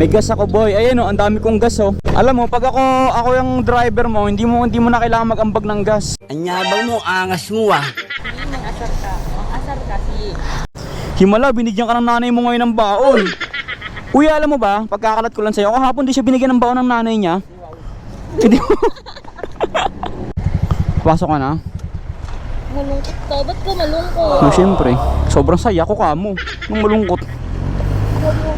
May gas ako boy. Ayan o, ang dami kong gas oh. Alam mo, pag ako yung driver mo, hindi mo na kailangan mag-ambag ng gas. Anyabang mo, angas mo ah. Mang asar ka. Mang asar kasi. Himala, binigyan ka ng nanay mo ngayon ng baon. Uy, alam mo ba, pagkakalat ko lang sa'yo, kahapon di siya binigyan ng baon ng nanay niya. Hindi mo. Pasok ka na. Malungkot ka. Ba't ka malungkot? No, syempre. Sobrang saya ko kamo. Nung malungkot.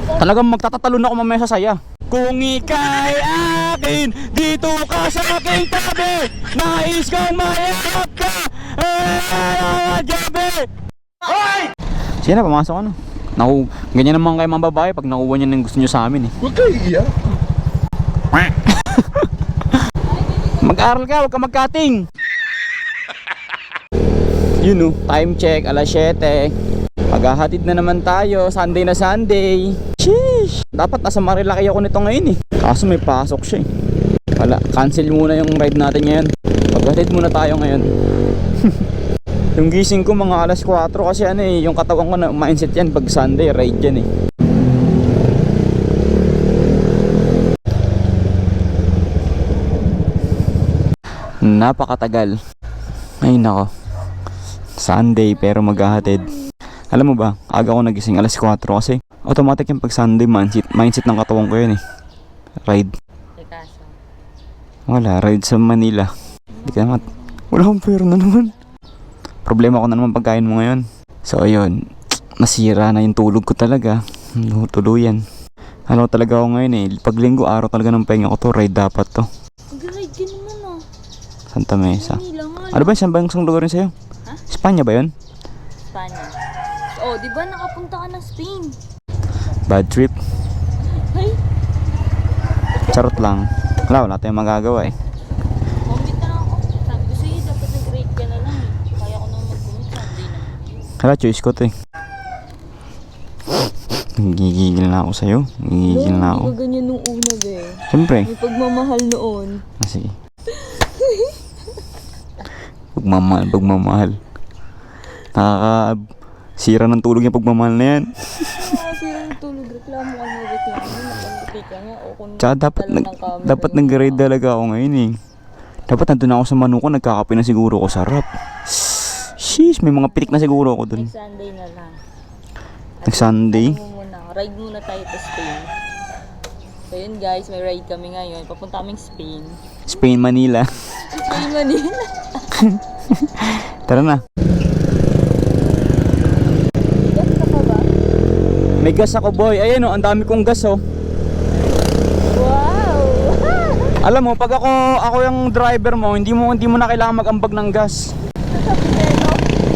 Talagang magtatatalon ako mamaya sa saya. Kung ika'y akin, dito ka sa aking tabi. Nais kong mayakap ka. Gabi. Hoy! Sige na, pumasok ka na. Naku, ganyan naman kayo mga babae pag nakuha niya ng gusto niyo sa amin eh. Huwag kayo iiyak. Mag-aral ka, huwag ka mag-cutting. Yun o, time check, alas 7. Maghahatid na naman tayo, Sunday na Sunday. Sheesh! Dapat nasa Marilaki ako nito ngayon eh. Kaso may pasok siya eh. Wala, cancel muna yung ride natin ngayon. Maghatid muna tayo ngayon. Yung gising ko mga alas 4 kasi ano eh, yung katawan ko na mindset yan pag Sunday, ride yan eh. Napakatagal. Ay nako. Sunday pero maghahatid. Alam mo ba, aga ko nagising alas 4 kasi automatic yung pag Sunday mindset ng katawan ko yun eh. Ride. Wala, ride sa Manila. Hindi ka naman. Wala akong pera na naman. Problema ko na naman pagkain mo ngayon. So ayun, nasira na yung tulog ko talaga. Tuluyan. Ano talaga ako ngayon eh. Pag linggo araw talaga ng pahinga ko to. Ride dapat to. Mag-ride ka naman ah. Santa Mesa. Manila nga. Ano ba yung saan ba yung lugar rin sa'yo? Ha? Espanya ba yun? Espanya. Oh, di ba nakapunta ka ng Spain? Bad trip. Ay, Charot lang. Wala tayong magagawa eh. commute na ako. Sabi ko sa'yo, dapat nag-ride ka na lang eh. Kaya ko naman mag-commute Sunday na. Hala, choice ko to eh. Gigigil na ako sa'yo. Gigigil na ako. Hindi ka ganyan nung una be. Siyempre. May pagmamahal noon. Ah, sige. Pagmamahal. Nakakasira ng tulog yung pagmamahal na yan. Kasi yung tulog, reklamo ka na reklamo. Nakanguti ka nga. O kung Tsaka dapat nag-grade talaga ako ngayon eh. Dapat nandun ako sa Manuko, nagkakape na siguro ko. Sarap. Sheesh, may mga pitik na siguro ako dun. Next Sunday na lang. Nag-Sunday. Ano mo muna, ride muna tayo to Spain. So yun guys, may ride kami ngayon. Papunta kaming Spain. Spain, Manila. Spain, Manila. Tara na. Gas ka pa ba? May gas ako boy. Ayan o, ang dami kong gas oh. Wow! Alam mo, pag ako yung driver mo, hindi mo na kailangan mag-ambag ng gas.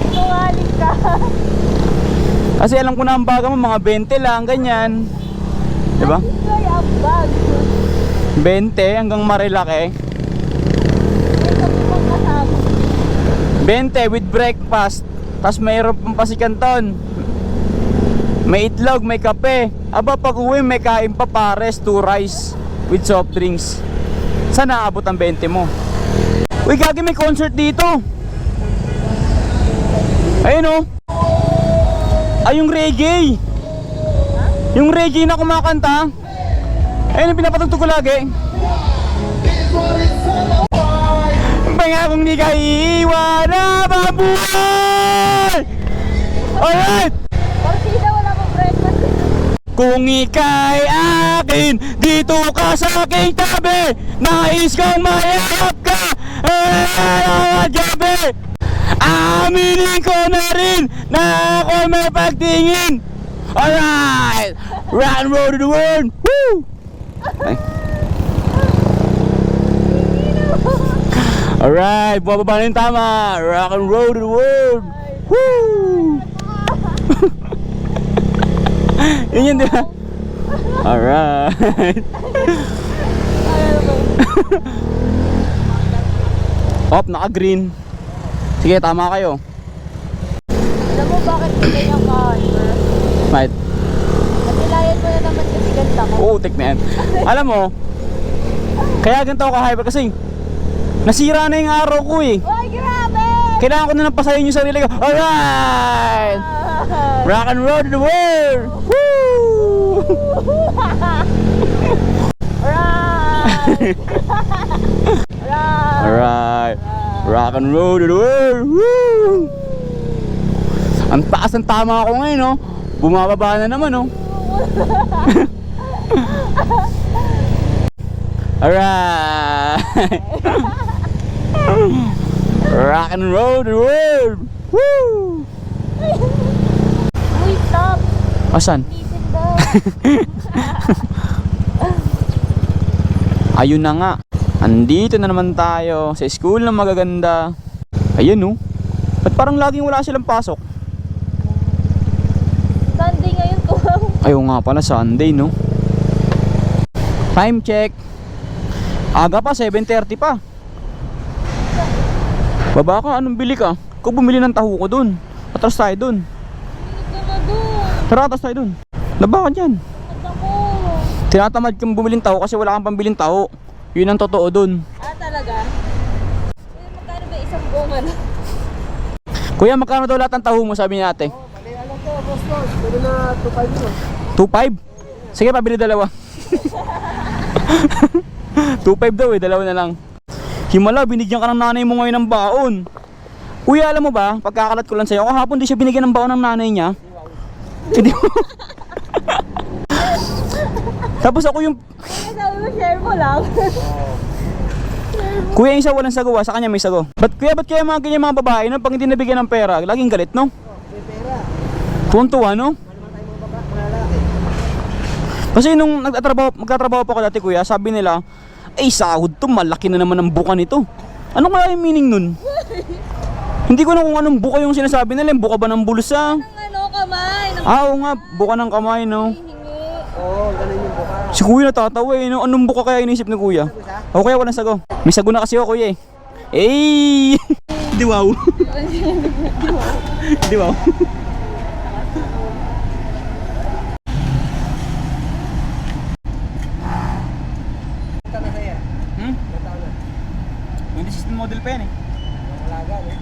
Tungaling ka. Kasi alam ko na ang baga mo, mga 20 lang, ganyan. Diba? Ay, ang bag. 20 hanggang Marilaki. May kami pang kasama. 20 with breakfast. Tapos mayroon pang pasikanton. May itlog, may kape. Aba, pag uwi may kain pa pares, 2 rice with soft drinks. Saan naabot ang 20 mo? Uy, gagi, may concert dito. Ayun o. Ay, yung reggae. Yung reggae na kumakanta. Ayun yung pinapatugtog ko lagi. Pangakong di ka iiwan na mabuhay. Alright. Partida, wala pang breakfast. Kung ika'y akin, dito ka sa aking tabi. Nais kong mayakap ka. Gabi. Aminin ko na rin na ako may pagtingin. Alright. Rock and roll to the world. Woo! Ay. Alright, bumaba na yung tama. Rock and roll to the world. Woo! Yun yun, di ba? Alright. Op, naka-green. Sige, tama kayo. Alam mo bakit ko ganyan ka, Iber? Right. Nasilayan mo na naman kasi ganda ko. Uutik na yan. Alam mo, kaya ganito ako ka-hyper kasi nasira na yung araw ko eh. Uy, grabe! Kailangan ko na napasayin yung sarili ko. Alright! Rock and roll to the world! Woo! Alright. Rock and roll to the world. Woo! Ang taas ng tama ako ngayon, no? Bumababa na naman, no? Alright. Rock and roll to the world. Woo! Uy, stop! Asan? Listen daw. Ayun na nga. Andito na naman tayo sa school na magaganda. Ayun, no? Ba't parang laging wala silang pasok? Sunday ngayon to. Ayaw nga pala, Sunday, no? Time check. Aga pa, 7:30 pa. Baba ka, anong bili ka? Kung bumili ng taho ko dun. Atras tayo dun. Hindi ka na doon. Tara, atras tayo dun. Laba ka dyan. Mata mo. Tinatamad kang bumiling taho kasi wala kang pambiling taho. Yun ang totoo dun. Ah, talaga? Eh, magkano ba isang bunga na? Kuya, magkano daw lahat ng taho mo, sabi ni ate? Bali, alam ko, boss ko. Pwede na 2.5 yun. 2.5? Sige, pabili dalawa. 2.5 daw eh, dalawa na lang. Himala, binigyan ka ng nanay mo ngayon ng baon. Kuya, alam mo ba, pagkakalat ko lang sa'yo, kahapon di siya binigyan ng baon ng nanay niya. Hindi mo. Tapos ako yung... Kaya sabi mo, share mo lang. Kuya, yung isa walang sago, sa kanya may sago. Ba't kaya mga ganyan mga babae, no? Pag hindi nabigyan ng pera, laging galit, no? May pera. Tuwan-tuwa, no? Ano naman tayo mga lalaki? Kasi nung magtatrabaho pa ako dati, kuya, sabi nila, ay sahod to, malaki na naman ang buka nito. Ano kaya yung meaning nun? Hindi ko na kung anong buka yung sinasabi nila, yung buka ba ng bulsa? Ang ano, kamay. Ng Oo nga, buka ng kamay, no? hingi. Oo, ganun yung buka. Si kuya natatawa eh, no? Anong buka kaya inisip ni kuya? O kaya walang sago. May sago na kasi ako, kuya eh. Eh! Di wow. Di wow. Ito na sa'yo. Hmm? Ilang taon na? 2016 model pa yan eh. Ang alaga, no?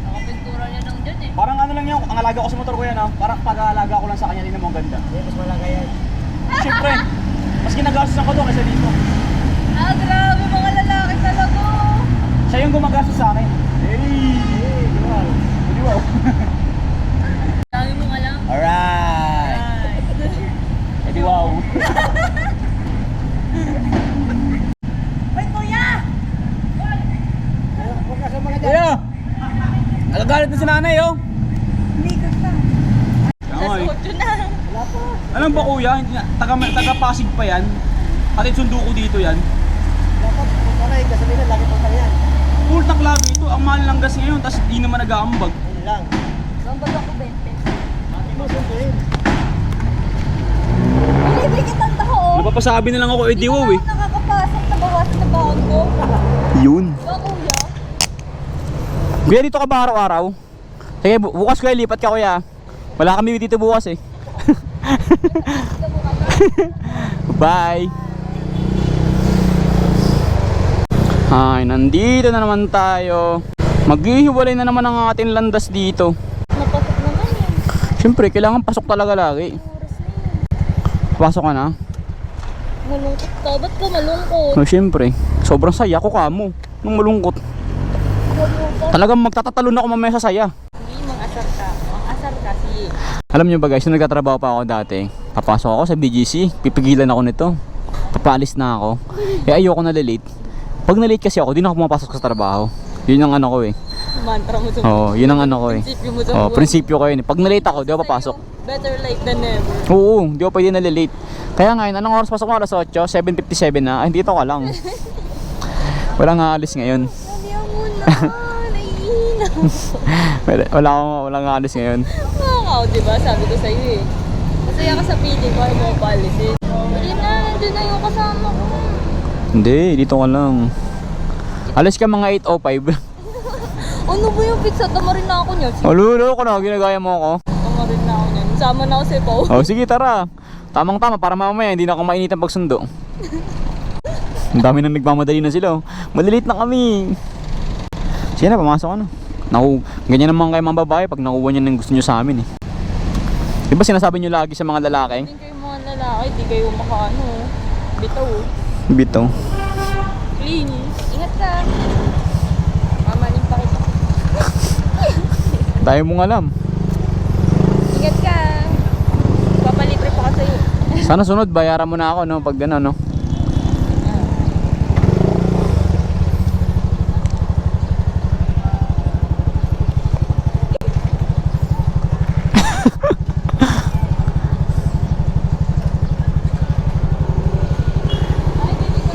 Nakapintura niya nang dyan eh. Parang ano lang yung, ang alaga ko sa motor ko yan, no? Parang pag-aalaga ko lang sa kanya, din mo ang ganda. Hindi, mas malaga yan. Siyempre, mas ginagastos ako doon kaysa dito. Ah, grabe mga lalaki talaga. Siya yung gumagastos sa akin. Hey! Hey, wow. Di wow. Dami mong alam. Alright! Eh di wow. Ay, kuya! Huwag ka sa mga dyan. Kuya! Nagagalit na si nanay, oh. Hindi ka na. Ay. Nasuot yun na. Wala pa. Alam ba kuya, taga-Pasig pa yan. At sundo ko dito yan. Dapat, kung panay, kasabihin na, lagi pang yan. Full tank lagi ito. Ang mahal lang gas ngayon, tapos di naman nag-aambag. Ano lang. Gambag ako 20. Mati mo, sunduin. Libre kitang taho, oh. Napapasabi na lang ako, eh di wow eh. Nakakapasok na bawasan na baon ko. Yun. Diba, kuya? Kuya, dito ka ba araw-araw? Sige, bukas kuya, lipat ka kuya. Wala kami dito bukas eh. Bye! Ay, nandito na naman tayo. Maghihiwalay na naman ang ating landas dito. Napasok naman yun. Siyempre, kailangan pasok talaga lagi. Oras na yun. Pasok ka na? Malungkot ka. Ba't ka malungkot? No, siyempre. Sobrang saya ko kamo. Nung malungkot. Malungkot. Talagang magtatalon ako mamaya sa saya. Hindi, mang-asar ka. Mang-asar kasi. Alam niyo ba guys, nung nagtatrabaho pa ako dati, papasok ako sa BGC, pipigilan ako nito. Papalis na ako. Eh ayoko na late. Pag na-late kasi ako, di na ako pumapasok sa trabaho. Yun ang ano ko eh. Mantra mo sa Oo, yun ang ano ko eh. prinsipyo mo sa Oo, buhay. prinsipyo ko yun eh. Pag na-late ako, di ako papasok. Better late than never. Oo, di ako pwede na-late. Kaya ngayon, anong oras pasok ko? Alas 8, 7:57 na. Ay, dito ka lang. Walang aalis ngayon. Naliyan mo na. Naiina. Walang aalis ngayon. Nakakaw, diba? Sabi ko sa'yo eh. Masaya ka sa feeling ko, ayaw mo paalisin. Hindi na, nandun na yung kasama ko. Hindi, dito ka lang. Alis ka mga 8:05. Ano ba yung pizza? Tamarin na ako niyan. Malulo ko na, ginagaya mo ako. Tamarin na ako niyan. Sama na ako sa Pao. Oh, sige tara. Tamang-tama para mamaya hindi na ako mainit ang pagsundo. Ang dami nang nagmamadali na sila. Oh. Malilit na kami. Sige na, pumasok ka na. Ganyan naman kayo mga babae pag nakuha niyo ng gusto niyo sa amin eh. Diba sinasabi niyo lagi sa mga lalaki? Hindi kayo mga lalaki, di kayo makaano. Bitaw. Bito. Linis. Ingat ka. Mamaling pa kita. Tayo mong alam. Ingat ka. Papalibre pa ka sa'yo. Sana sunod, bayaran mo na ako, no? Pag gano'n, no?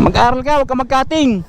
Mag-aral ka, huwag ka mag-cutting.